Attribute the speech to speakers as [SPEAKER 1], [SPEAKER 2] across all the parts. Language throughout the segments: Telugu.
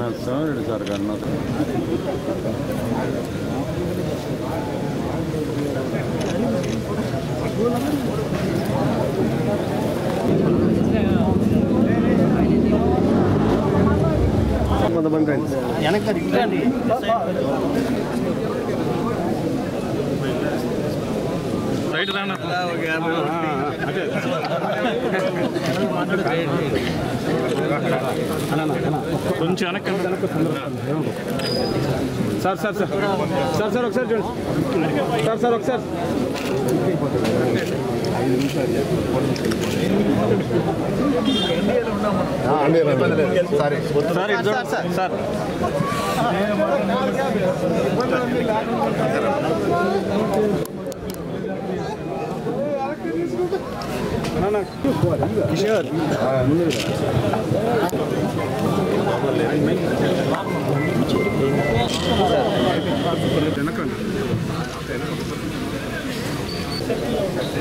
[SPEAKER 1] సార్ కన్నా
[SPEAKER 2] కొంచెం sir sir sir sir sir ఒకసారి చూడండి సార్ సార్ ఒకసారి సార్ కిషోర్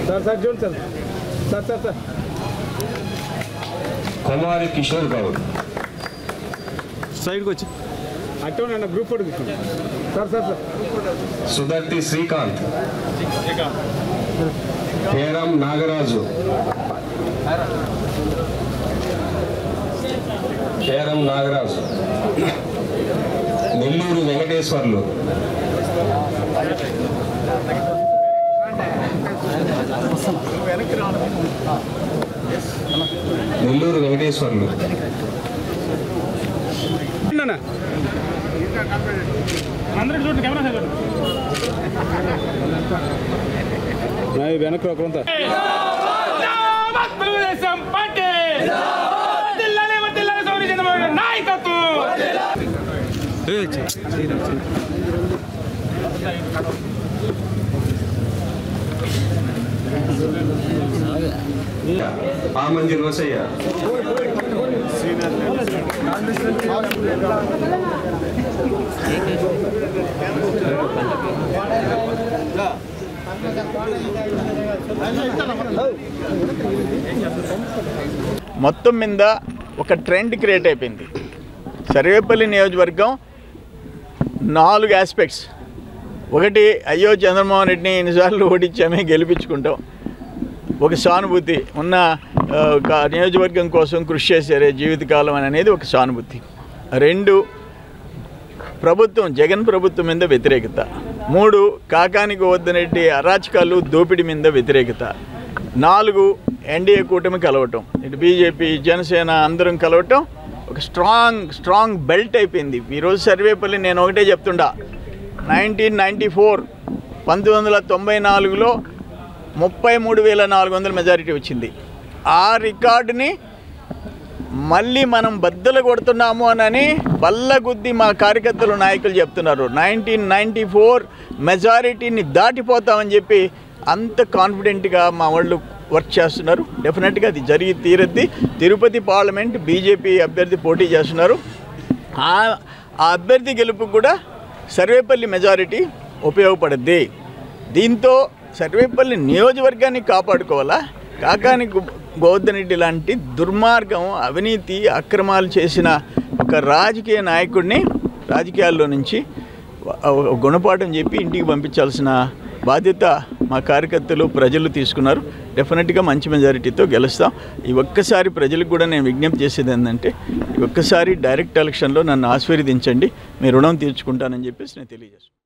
[SPEAKER 2] సార్ సార్ చూడండి sir sir sir sir
[SPEAKER 3] Kumari Kishore Goud
[SPEAKER 2] సైడ్కి వచ్చి అటు నన్ను గ్రూప్ ఫోటో తీసుకుంటాను sir sir sir
[SPEAKER 3] Sudarthi Srikanth Peram Nagaraju Peram Nagaraju Nellore Venkateswarlu Nellore Venkateswarlu
[SPEAKER 2] అందరూ చూడండి కెమెరా వెనక్కి కొంత
[SPEAKER 3] ఆమంది రోసయ్య
[SPEAKER 4] మొత్తం మీద ఒక ట్రెండ్ క్రియేట్ అయిపోయింది. సర్వేపల్లి నియోజకవర్గం 4 ఆస్పెక్ట్స్. ఒకటి, అయ్యో చంద్రమోహన్ రెడ్డిని ఎన్నిసార్లు ఓడించామే గెలిపించుకుంటాం, ఒక సానుభూతి ఉన్న నియోజకవర్గం కోసం కృషి చేశారే జీవితకాలం అనేది ఒక సానుభూతి. 2, ప్రభుత్వం జగన్ ప్రభుత్వం మీద వ్యతిరేకత. 3, కాకానికి వద్దనట్టి అరాచకాలు దోపిడీ మీద వ్యతిరేకత. 4, ఎన్డీఏ కూటమి కలవటం, ఇటు బీజేపీ జనసేన అందరం కలవటం ఒక స్ట్రాంగ్ బెల్ట్ అయిపోయింది. ఈరోజు సర్వేపల్లి నేను ఒకటే చెప్తుండా, 1994లో 33,400 మెజారిటీ వచ్చింది. ఆ రికార్డుని మళ్ళీ మనం బద్దలు కొడుతున్నాము అని బల్లగుద్ది మా కార్యకర్తలు నాయకులు చెప్తున్నారు. 1994 మెజారిటీని దాటిపోతామని చెప్పి అంత కాన్ఫిడెంట్గా మా వాళ్ళు వర్క్ చేస్తున్నారు. డెఫినెట్గా అది జరిగి తీరద్ది. తిరుపతి పార్లమెంట్ బీజేపీ అభ్యర్థి పోటీ చేస్తున్నారు. ఆ అభ్యర్థి గెలుపు కూడా సర్వేపల్లి మెజారిటీ ఉపయోగపడుద్ది. దీంతో సర్వేపల్లి నియోజకవర్గాన్ని కాపాడుకోవాలా, కాకాని గోవర్ధన్ రెడ్డి లాంటి దుర్మార్గం అవినీతి అక్రమాలు చేసిన ఒక రాజకీయ నాయకుడిని రాజకీయాల్లో నుంచి గుణపాఠం చెప్పి ఇంటికి పంపించాల్సిన బాధ్యత మా కార్యకర్తలు ప్రజలు తీసుకున్నారు. డెఫినెట్గా మంచి మెజారిటీతో గెలుస్తాం. ఈ ఒక్కసారి ప్రజలకు కూడా నేను విజ్ఞప్తి చేసేది ఏంటంటే, ఈ ఒక్కసారి డైరెక్ట్ ఎలక్షన్లో నన్ను ఆశీర్వదించండి, మీ రుణం తీర్చుకుంటానని చెప్పేసి నేను తెలియజేస్తాను.